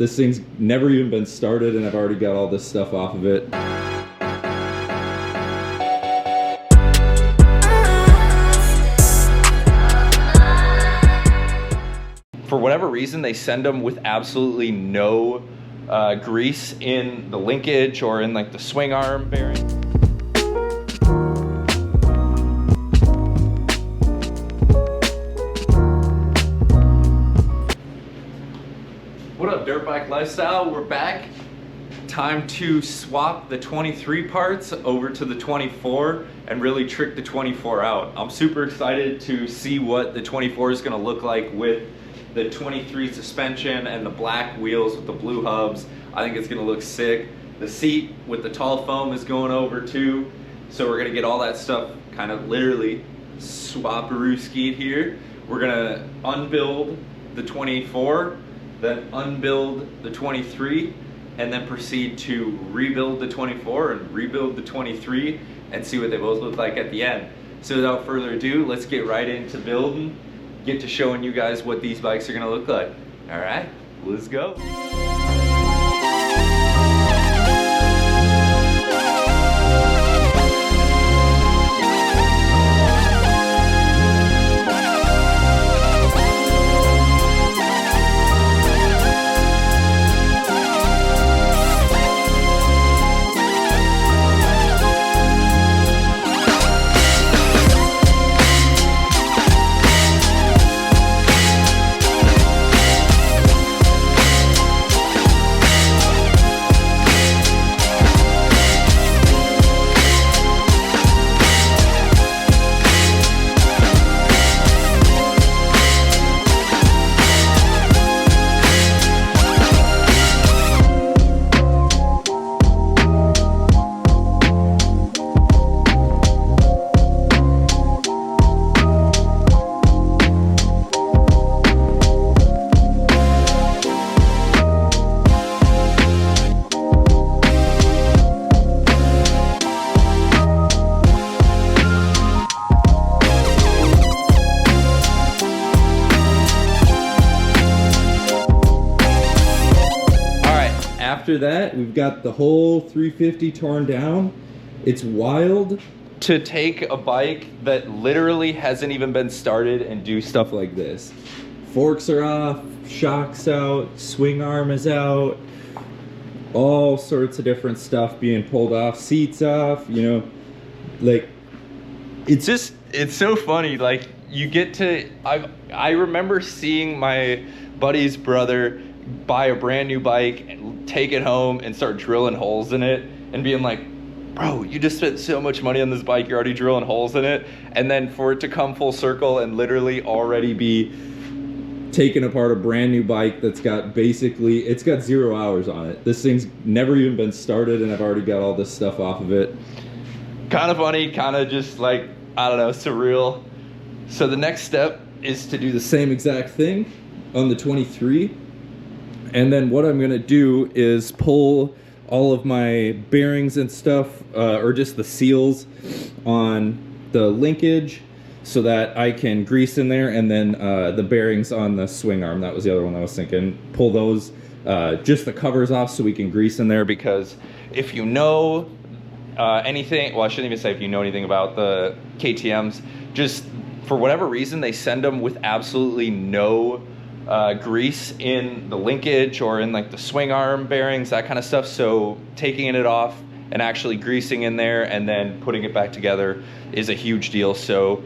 This thing's never even been started and I've already got all this stuff off of it. For whatever reason, they send them with absolutely no grease in the linkage or in like the swing arm bearing. What up, Dirt Bike Lifestyle? We're back. Time to swap the 23 parts over to the 24 and really trick the 24 out. I'm super excited to see what the 24 is gonna look like with the 23 suspension and the black wheels with the blue hubs. I think it's gonna look sick. The seat with the tall foam is going over too. So we're gonna get all that stuff kind of literally swap-a-roo-skied here. We're gonna unbuild the 24, then unbuild the 23, and then proceed to rebuild the 24 and rebuild the 23 and see what they both look like at the end. So without further ado, let's get right into building, get to showing you guys what these bikes are gonna look like. All right, let's go. After that, we've got the whole 350 torn down. It's wild to take a bike that literally hasn't even been started and do stuff like this. Forks are off, shocks out, swing arm is out, all sorts of different stuff being pulled off, seats off, you know, like, it's so funny. Like, you get to, I remember seeing my buddy's brother buy a brand new bike and take it home and start drilling holes in it and being like, bro, you just spent so much money on this bike, you're already drilling holes in it. And then for it to come full circle and literally already be taking apart a brand new bike that's got basically, it's got 0 hours on it. This thing's never even been started and I've already got all this stuff off of it. Kind of funny, kind of just like, I don't know, surreal. So the next step is to do the same exact thing on the 23. And then what I'm gonna do is pull all of my bearings and stuff, or just the seals on the linkage so that I can grease in there, and then the bearings on the swing arm, that was the other one I was thinking. Pull those, just the covers off so we can grease in there, because if you know anything, well, I shouldn't even say if you know anything about the KTMs, just for whatever reason, they send them with absolutely no grease in the linkage or in like the swing arm bearings, that kind of stuff. So taking it off and actually greasing in there and then putting it back together is a huge deal. So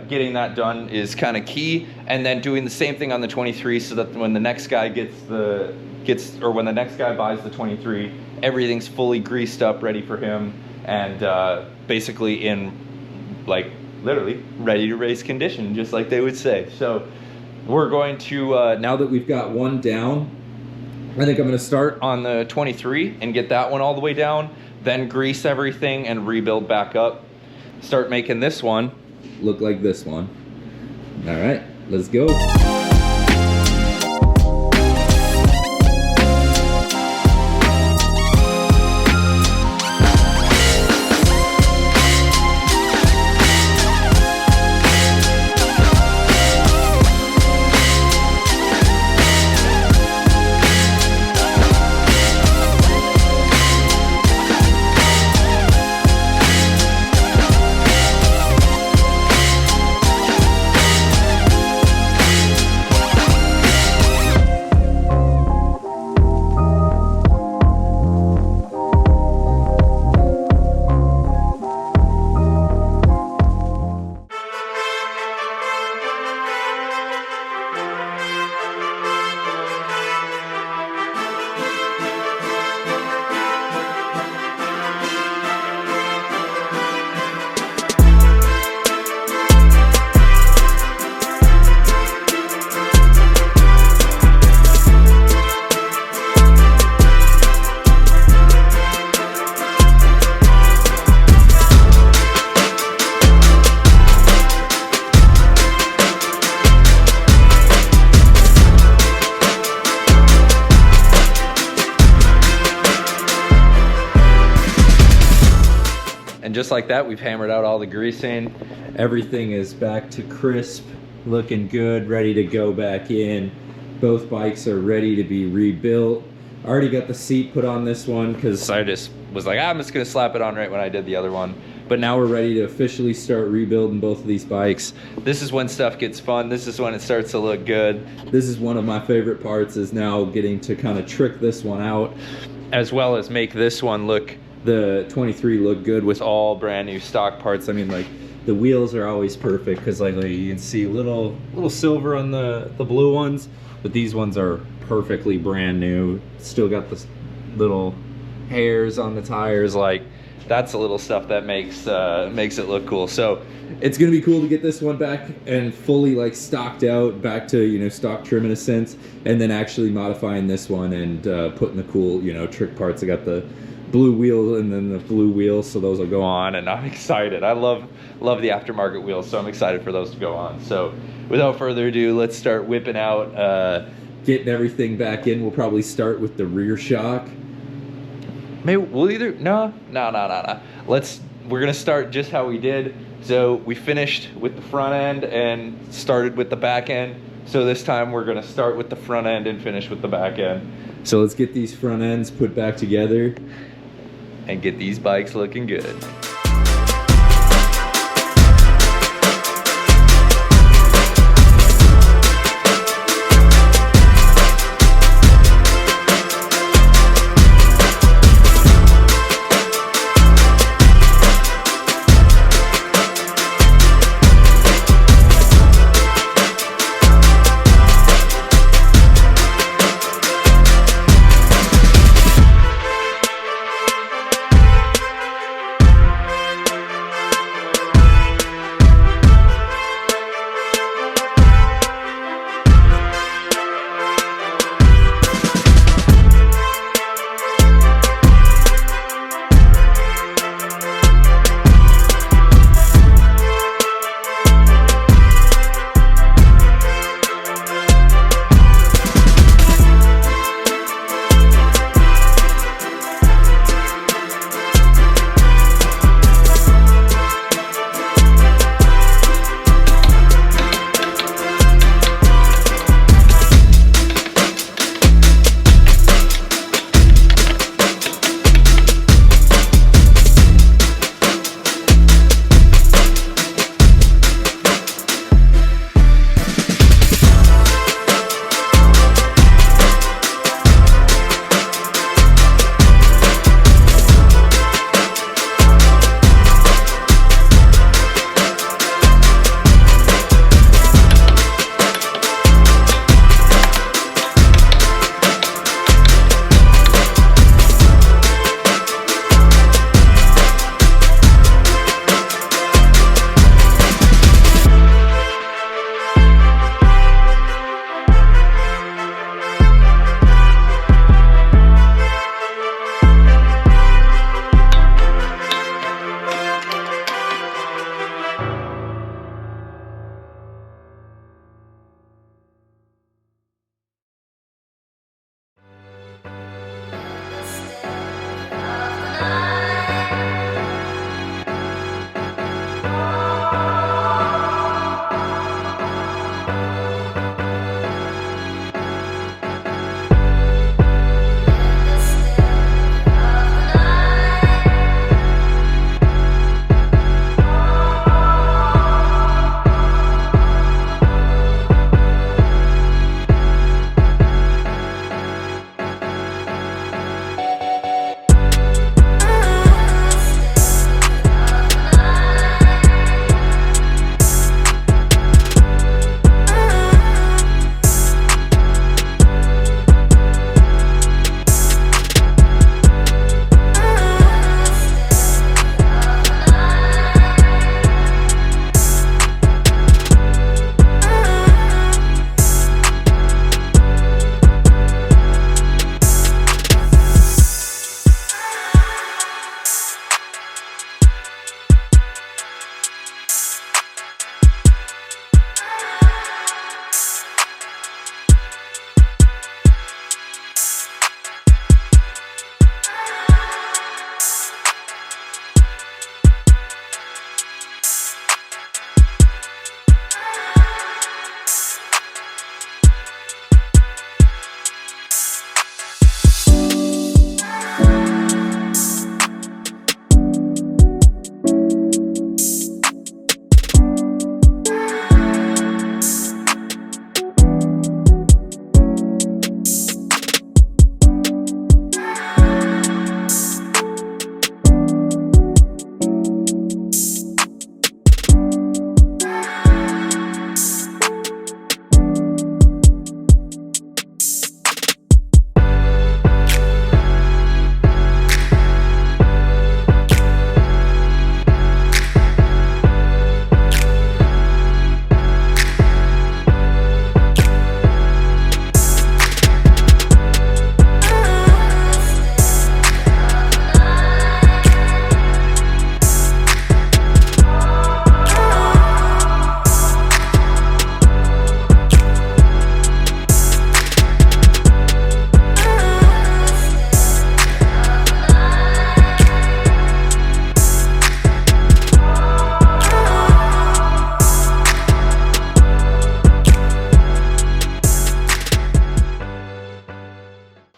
getting that done is kind of key, and then doing the same thing on the 23 so that when the next guy when the next guy buys the 23, everything's fully greased up, ready for him, and basically in like literally ready to race condition, just like they would say. So we're going to, now that we've got one down, I think I'm gonna start on the 23 and get that one all the way down, then grease everything and rebuild back up. Start making this one look like this one. All right, let's go. just like that, we've hammered out all the greasing. Everything is back to crisp, looking good, ready to go back in. Both bikes are ready to be rebuilt. I already got the seat put on this one because I just was like, I'm just gonna slap it on right when I did the other one. But now we're ready to officially start rebuilding both of these bikes. This is when stuff gets fun. This is when it starts to look good. This is one of my favorite parts, is now getting to kind of trick this one out, as well as make this one look, the 23 look good with all brand new stock parts. I mean, like, the wheels are always perfect because like you can see little silver on the blue ones, but these ones are perfectly brand new. Still got the little hairs on the tires. Like, that's the little stuff that makes it look cool. So it's gonna be cool to get this one back and fully like stocked out, back to, you know, stock trim in a sense, and then actually modifying this one and putting the cool, you know, trick parts. I got the blue wheel and then the blue wheels, so those will go on, and I'm excited. I love the aftermarket wheels, so I'm excited for those to go on. So without further ado, let's start whipping out, getting everything back in. We'll probably start with the rear shock. Maybe we'll either, no. We're gonna start just how we did. So we finished with the front end and started with the back end. So this time we're gonna start with the front end and finish with the back end. So let's get these front ends put back together and get these bikes looking good.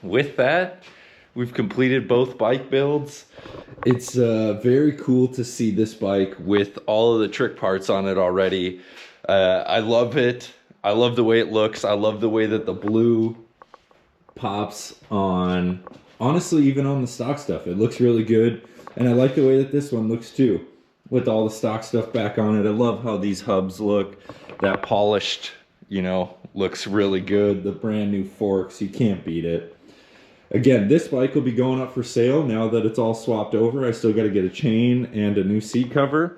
with that, we've completed both bike builds. It's very cool to see this bike with all of the trick parts on it already. I love it. I love the way it looks. I love the way that the blue pops on, honestly, even on the stock stuff. It looks really good. And I like the way that this one looks too, with all the stock stuff back on it. I love how these hubs look. That polished, you know, looks really good. The brand new forks, you can't beat it. Again, this bike will be going up for sale now that it's all swapped over. I still got to get a chain and a new seat cover,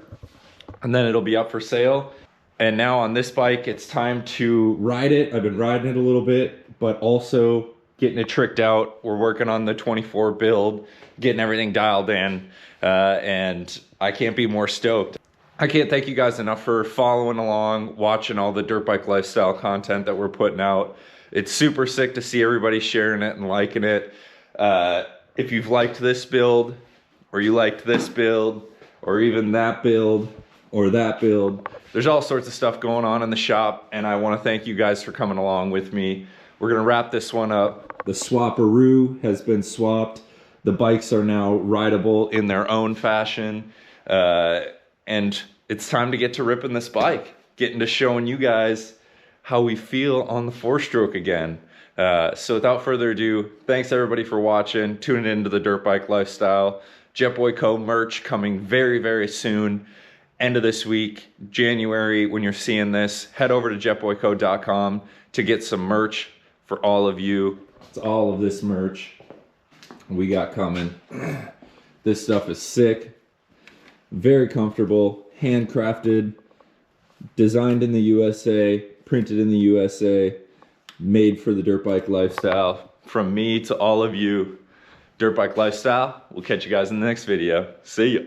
and then it'll be up for sale. And now on this bike, it's time to ride it. I've been riding it a little bit, but also getting it tricked out. We're working on the 24 build, getting everything dialed in, and I can't be more stoked. I can't thank you guys enough for following along, watching all the dirt bike lifestyle content that we're putting out. It's super sick to see everybody sharing it and liking it. If you've liked this build, or you liked this build, or even that build, or that build, there's all sorts of stuff going on in the shop, and I want to thank you guys for coming along with me. We're gonna wrap this one up. The swapperoo has been swapped. The bikes are now rideable in their own fashion. And it's time to get to ripping this bike, getting to showing you guys how we feel on the 4-stroke again. So without further ado, thanks everybody for watching, tuning into the dirt bike lifestyle. JetBoyCo merch coming very, very soon. End of this week, January, when you're seeing this, head over to JetBoyCo.com to get some merch for all of you. It's all of this merch we got coming. This stuff is sick, very comfortable, handcrafted, designed in the USA, printed in the USA, made for the dirt bike lifestyle. From me to all of you, dirt bike lifestyle. We'll catch you guys in the next video. See ya.